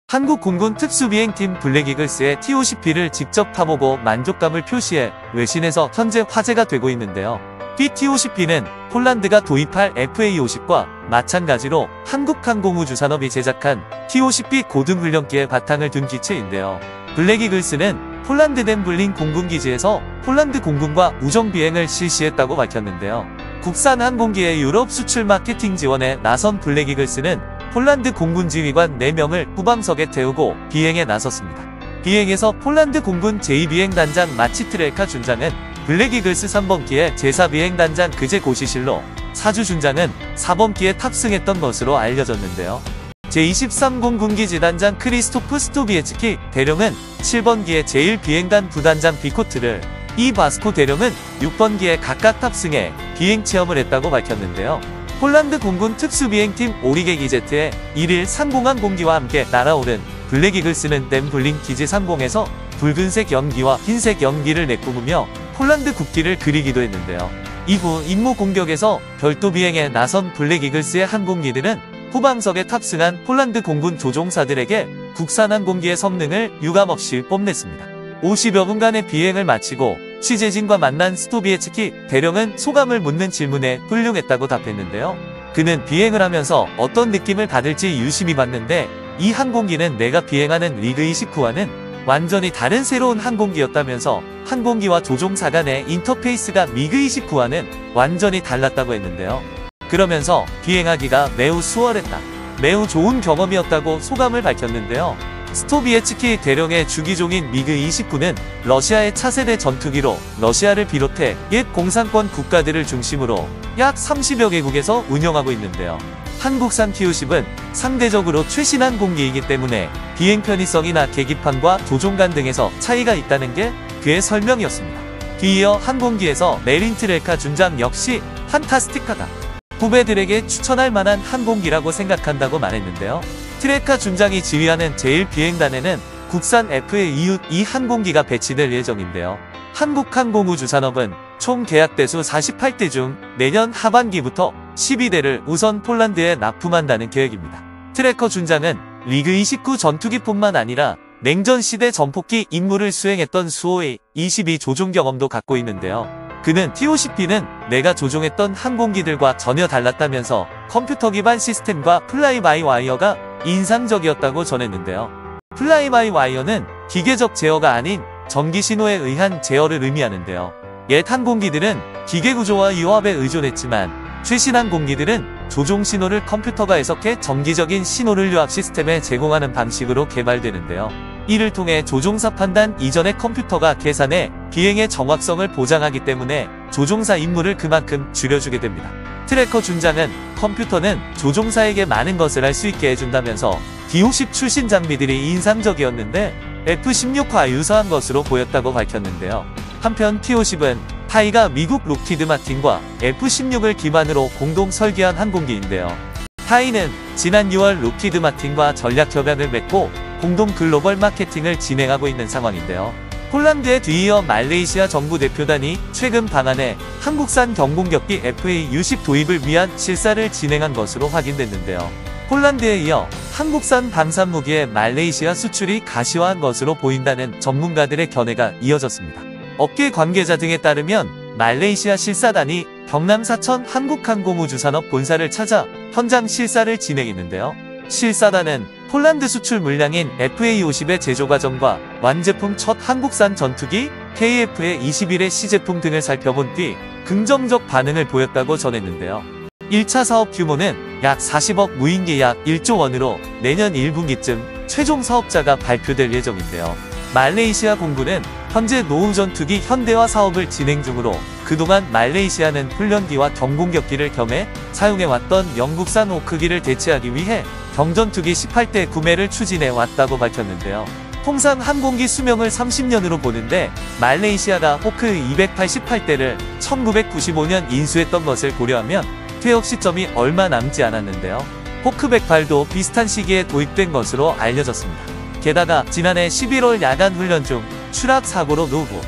한국 공군 특수비행팀 블랙이글스의 T-50B를 직접 타보고 만족감을 표시해 외신에서 현재 화제가 되고 있는데요. T-50B는 폴란드가 도입할 FA-50과 마찬가지로 한국항공우주산업이 제작한 T-50B 고등훈련기의 바탕을 둔 기체인데요. 블랙이글스는 폴란드 덴블린 공군기지에서 폴란드 공군과 우정비행을 실시했다고 밝혔는데요. 국산 항공기의 유럽 수출 마케팅 지원에 나선 블랙이글스는 폴란드 공군 지휘관 4명을 후방석에 태우고 비행에 나섰습니다. 비행에서 폴란드 공군 제2비행단장 마치트렐카 준장은 블랙이글스 3번기의 제4비행단장 그제 고시실로, 사주 준장은 4번기에 탑승했던 것으로 알려졌는데요. 제23 군기지단장 크리스토프 스토비에츠키 대령은 7번기의 제1비행단 부단장 비코트를, 이 바스코 대령은 6번기에 각각 탑승해 비행체험을 했다고 밝혔는데요. 폴란드 공군 특수비행팀 오리게 기제트의 1일 상공항공기와 함께 날아오는 블랙이글스는 덴블린 기지 상공에서 붉은색 연기와 흰색 연기를 내뿜으며 폴란드 국기를 그리기도 했는데요. 이후 임무 공격에서 별도 비행에 나선 블랙이글스의 항공기들은 후방석에 탑승한 폴란드 공군 조종사들에게 국산 항공기의 성능을 유감없이 뽐냈습니다. 50여 분간의 비행을 마치고 취재진과 만난 스토비에츠키 대령은 소감을 묻는 질문에 훌륭했다고 답했는데요. 그는 비행을 하면서 어떤 느낌을 받을지 유심히 봤는데 이 항공기는 내가 비행하는 리그 29와는 완전히 다른 새로운 항공기였다면서 항공기와 조종사 간의 인터페이스가 미그 29와는 완전히 달랐다고 했는데요. 그러면서 비행하기가 매우 수월했다, 매우 좋은 경험이었다고 소감을 밝혔는데요. 스토비에츠키 대령의 주기종인 미그 29는 러시아의 차세대 전투기로 러시아를 비롯해 옛 공산권 국가들을 중심으로 약 30여 개국에서 운영하고 있는데요. 한국산 T-50은 상대적으로 최신 항공기이기 때문에 비행 편의성이나 계기판과 조종관 등에서 차이가 있다는 게 그의 설명이었습니다. 뒤이어 항공기에서 메린트렐카 준장 역시 판타스틱하다, 후배들에게 추천할 만한 항공기라고 생각한다고 말했는데요. 트렐카 준장이 지휘하는 제1비행단에는 국산 FA-2 항공기가 배치될 예정인데요. 한국항공우주산업은 총 계약 대수 48대 중 내년 하반기부터 12대를 우선 폴란드에 납품한다는 계획입니다. 트레커 준장은 리그 29 전투기뿐만 아니라 냉전 시대 전폭기 임무를 수행했던 수호의 22 조종 경험도 갖고 있는데요. 그는 T-50B는 내가 조종했던 항공기들과 전혀 달랐다면서 컴퓨터 기반 시스템과 플라이바이와이어가 인상적이었다고 전했는데요. 플라이바이와이어는 기계적 제어가 아닌 전기 신호에 의한 제어를 의미하는데요. 옛 항공기들은 기계 구조와 유압에 의존했지만 최신 항공기들은 조종 신호를 컴퓨터가 해석해 정기적인 신호를 유압 시스템에 제공하는 방식으로 개발되는데요. 이를 통해 조종사 판단 이전의 컴퓨터가 계산해 비행의 정확성을 보장하기 때문에 조종사 임무를 그만큼 줄여주게 됩니다. 트레커 준장은 컴퓨터는 조종사에게 많은 것을 할 수 있게 해준다면서 T-50 출신 장비들이 인상적이었는데 F-16과 유사한 것으로 보였다고 밝혔는데요. 한편 T-50은 타이가 미국 록히드 마틴과 F-16을 기반으로 공동 설계한 항공기인데요. 타이는 지난 6월 록히드 마틴과 전략 협약을 맺고 공동 글로벌 마케팅을 진행하고 있는 상황인데요. 폴란드에 뒤이어 말레이시아 정부 대표단이 최근 방한해 한국산 경공격기 FA-60 도입을 위한 실사를 진행한 것으로 확인됐는데요. 폴란드에 이어 한국산 방산무기의 말레이시아 수출이 가시화한 것으로 보인다는 전문가들의 견해가 이어졌습니다. 업계 관계자 등에 따르면 말레이시아 실사단이 경남 사천 한국항공우주산업 본사를 찾아 현장 실사를 진행했는데요. 실사단은 폴란드 수출 물량인 FA-50의 제조 과정과 완제품 첫 한국산 전투기 KF-21의 시제품 등을 살펴본 뒤 긍정적 반응을 보였다고 전했는데요. 1차 사업 규모는 약 40억 무인기 약 1조 원으로 내년 1분기쯤 최종 사업자가 발표될 예정인데요. 말레이시아 공군은 현재 노후 전투기 현대화 사업을 진행 중으로 그동안 말레이시아는 훈련기와 경공격기를 겸해 사용해왔던 영국산 호크기를 대체하기 위해 경전투기 18대 구매를 추진해 왔다고 밝혔는데요. 통상 항공기 수명을 30년으로 보는데 말레이시아가 호크 288대를 1995년 인수했던 것을 고려하면 퇴역 시점이 얼마 남지 않았는데요. 호크 108도 비슷한 시기에 도입된 것으로 알려졌습니다. 게다가 지난해 11월 야간 훈련 중 추락 사고로 노후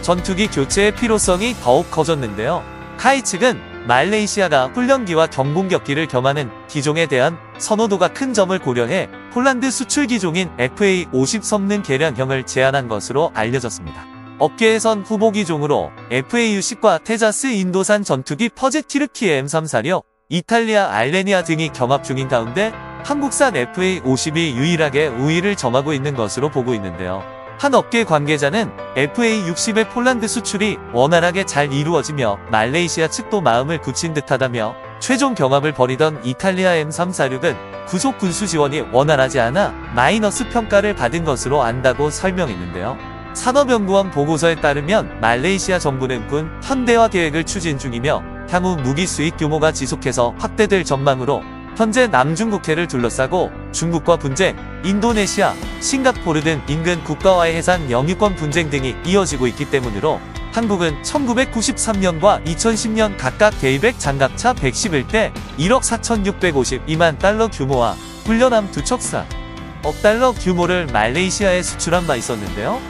전투기 교체의 필요성이 더욱 커졌는데요. 카이 측은 말레이시아가 훈련기와 경공격기를 겸하는 기종에 대한 선호도가 큰 점을 고려해 폴란드 수출 기종인 FA-50 성능 개량형을 제안한 것으로 알려졌습니다. 업계에선 후보 기종으로 FA-60과 테자스 인도산 전투기 퍼제 티르키 M346, 이탈리아 알레니아 등이 경합 중인 가운데 한국산 FA-50이 유일하게 우위를 점하고 있는 것으로 보고 있는데요. 한 업계 관계자는 FA-60의 폴란드 수출이 원활하게 잘 이루어지며 말레이시아 측도 마음을 굳힌 듯하다며 최종 경합을 벌이던 이탈리아 M346은 구속 군수 지원이 원활하지 않아 마이너스 평가를 받은 것으로 안다고 설명했는데요. 산업연구원 보고서에 따르면 말레이시아 정부는 군 현대화 계획을 추진 중이며 향후 무기 수입 규모가 지속해서 확대될 전망으로 현재 남중국해를 둘러싸고 중국과 분쟁, 인도네시아, 싱가포르 등 인근 국가와의 해상 영유권 분쟁 등이 이어지고 있기 때문으로 한국은 1993년과 2010년 각각 계획 장갑차 111대 1억 4,652만 달러 규모와 훈련함 2척 4억 달러 규모를 말레이시아에 수출한 바 있었는데요.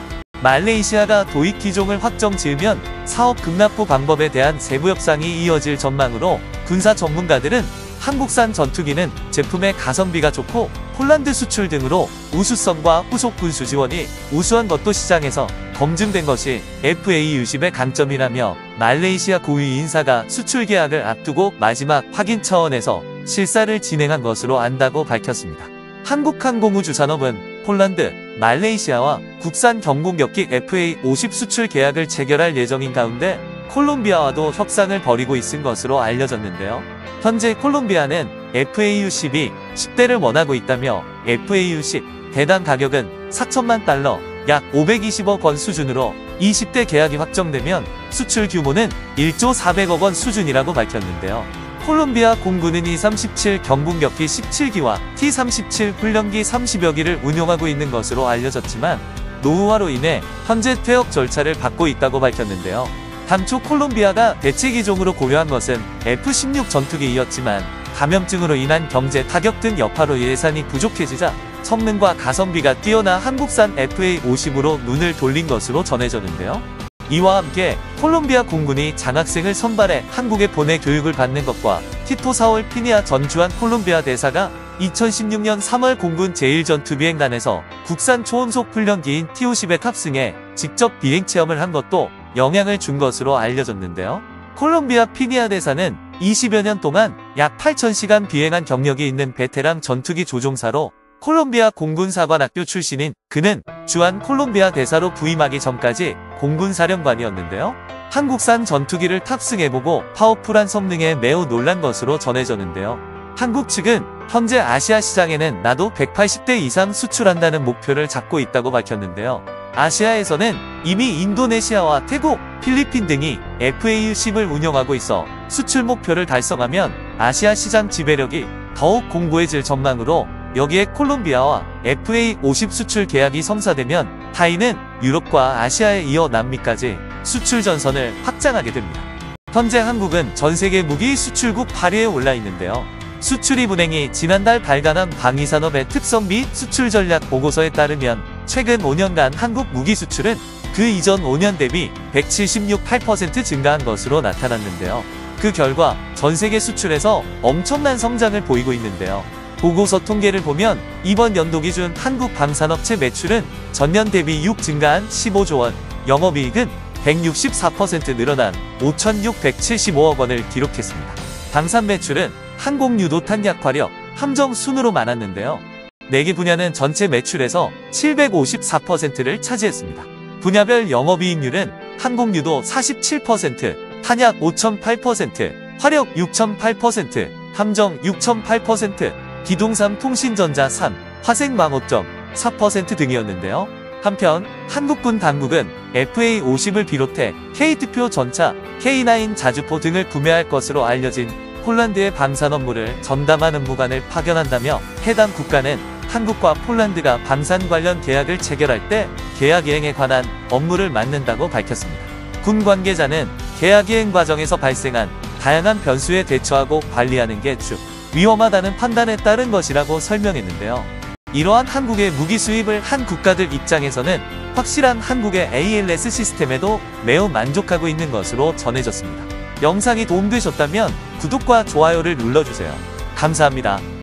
말레이시아가 도입 기종을 확정 지으면 사업 급납부 방법에 대한 세부 협상이 이어질 전망으로 군사 전문가들은 한국산 전투기는 제품의 가성비가 좋고 폴란드 수출 등으로 우수성과 후속 군수 지원이 우수한 것도 시장에서 검증된 것이 FA-60의 강점이라며 말레이시아 고위 인사가 수출 계약을 앞두고 마지막 확인 차원에서 실사를 진행한 것으로 안다고 밝혔습니다. 한국항공우주산업은 폴란드, 말레이시아와 국산 경공격기 FA-50 수출 계약을 체결할 예정인 가운데 콜롬비아와도 협상을 벌이고 있은 것으로 알려졌는데요. 현재 콜롬비아는 FA-60이 10대를 원하고 있다며 FA-60 대당 가격은 4천만 달러, 약 520억 원 수준으로 20대 계약이 확정되면 수출 규모는 1조 400억 원 수준이라고 밝혔는데요. 콜롬비아 공군은 이-37 경공격기 17기와 T-37 훈련기 30여 기를 운용하고 있는 것으로 알려졌지만 노후화로 인해 현재 퇴역 절차를 밟고 있다고 밝혔는데요. 당초 콜롬비아가 대체 기종으로 고려한 것은 F-16 전투기이었지만 감염증으로 인한 경제 타격 등 여파로 예산이 부족해지자 성능과 가성비가 뛰어난 한국산 FA-50으로 눈을 돌린 것으로 전해졌는데요. 이와 함께 콜롬비아 공군이 장학생을 선발해 한국에 보내 교육을 받는 것과 티토 사월 피니아 전 주한 콜롬비아 대사가 2016년 3월 공군 제1전투비행단에서 국산 초음속 훈련기인 T-50에 탑승해 직접 비행 체험을 한 것도 영향을 준 것으로 알려졌는데요. 콜롬비아 피니아 대사는 20여 년 동안 약 8,000시간 비행한 경력이 있는 베테랑 전투기 조종사로 콜롬비아 공군사관학교 출신인 그는 주한 콜롬비아 대사로 부임하기 전까지 공군사령관이었는데요. 한국산 전투기를 탑승해보고 파워풀한 성능에 매우 놀란 것으로 전해졌는데요. 한국 측은 현재 아시아 시장에는 나도 180대 이상 수출한다는 목표를 잡고 있다고 밝혔는데요. 아시아에서는 이미 인도네시아와 태국, 필리핀 등이 FA-10을 운영하고 있어 수출 목표를 달성하면 아시아 시장 지배력이 더욱 공고해질 전망으로 여기에 콜롬비아와 FA-50 수출 계약이 성사되면 타이는 유럽과 아시아에 이어 남미까지 수출 전선을 확장하게 됩니다. 현재 한국은 전세계 무기 수출국 8위에 올라 있는데요. 수출입은행이 지난달 발간한 방위산업의 특성 및 수출 전략 보고서에 따르면 최근 5년간 한국 무기 수출은 그 이전 5년 대비 176.8% 증가한 것으로 나타났는데요. 그 결과 전세계 수출에서 엄청난 성장을 보이고 있는데요. 보고서 통계를 보면 이번 연도 기준 한국 방산업체 매출은 전년 대비 6 증가한 15조 원, 영업이익은 164% 늘어난 5,675억 원을 기록했습니다. 방산 매출은 항공유도 탄약 화력, 함정 순으로 많았는데요. 4개 분야는 전체 매출에서 754%를 차지했습니다. 분야별 영업이익률은 항공유도 47%, 탄약 5.8%, 화력 6.8%, 함정 6.8%, 기동삼 통신전자 3, 화생망 5.4% 등이었는데요. 한편 한국군 당국은 FA-50을 비롯해 K2표 전차, K9 자주포 등을 구매할 것으로 알려진 폴란드의 방산 업무를 전담한 업무관을 파견한다며 해당 국가는 한국과 폴란드가 방산 관련 계약을 체결할 때 계약 이행에 관한 업무를 맡는다고 밝혔습니다. 군 관계자는 계약 이행 과정에서 발생한 다양한 변수에 대처하고 관리하는 게 위험하다는 판단에 따른 것이라고 설명했는데요. 이러한 한국의 무기 수입을 한 국가들 입장에서는 확실한 한국의 ALS 시스템에도 매우 만족하고 있는 것으로 전해졌습니다. 영상이 도움되셨다면 구독과 좋아요를 눌러주세요. 감사합니다.